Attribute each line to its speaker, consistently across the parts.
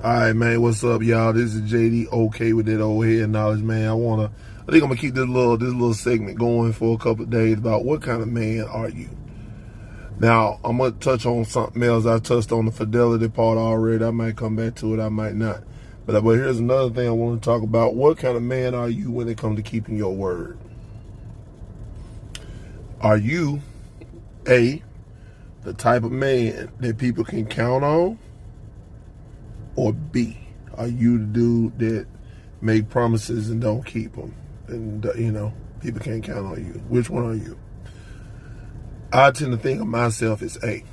Speaker 1: All right, man. What's up, y'all? This is JD. Okay with that old head knowledge, man. I think I'm gonna keep this little segment going for a couple of days about what kind of man are you. Now, I'm gonna touch on something else. I touched on the fidelity part already. I might come back to it. I might not. But here's another thing I want to talk about. What kind of man are you when it comes to keeping your word? Are you the type of man that people can count on? Or B, are you the dude that make promises and don't keep them? And, people can't count on you. Which one are you? I tend to think of myself as A.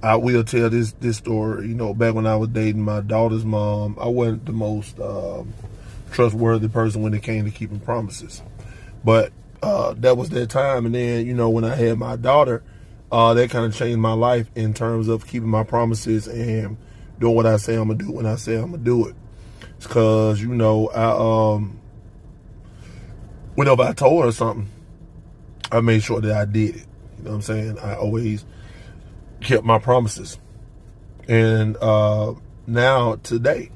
Speaker 1: I will tell this story. Back when I was dating my daughter's mom, I wasn't the most trustworthy person when it came to keeping promises. But that was that time. And then, when I had my daughter, that kind of changed my life in terms of keeping my promises and doing what I say I'm going to do when I say I'm going to do it. It's because, whenever I told her something, I made sure that I did it. You know what I'm saying? I always kept my promises. And now, today,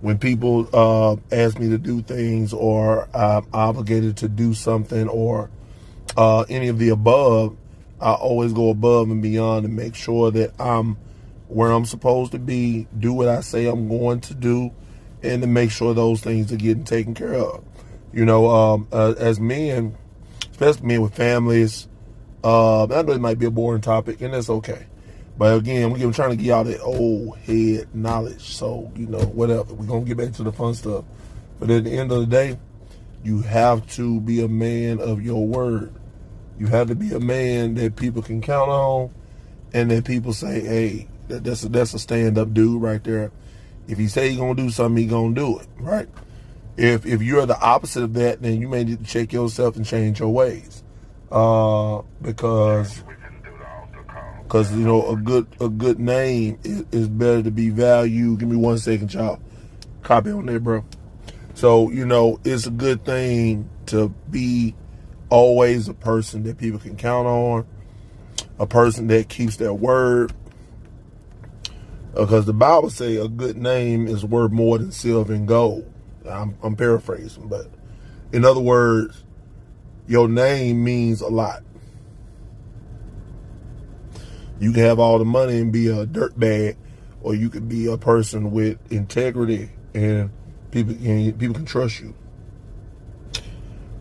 Speaker 1: when people ask me to do things or I'm obligated to do something or any of the above, I always go above and beyond and make sure that I'm where I'm supposed to be, do what I say I'm going to do, and to make sure those things are getting taken care of. As men, especially men with families, I know it might be a boring topic, and that's okay. But again, we're trying to get y'all that old head knowledge. So, whatever. We're going to get back to the fun stuff. But at the end of the day, you have to be a man of your word. You have to be a man that people can count on and that people say, hey, that's a stand-up dude right there. If he say he's going to do something, he's going to do it, right? If you're the opposite of that, then you may need to check yourself and change your ways. Because a good name is better to be valued. Give me 1 second, y'all. Copy on there, bro. So, it's a good thing to be always a person that people can count on, a person that keeps their word. Because the Bible say a good name is worth more than silver and gold. I'm paraphrasing, but in other words, your name means a lot. You can have all the money and be a dirtbag, or you could be a person with integrity and people can trust you.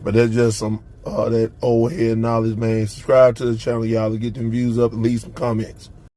Speaker 1: But that's just some that old head knowledge, man. Subscribe to the channel, y'all, to get them views up and leave some comments.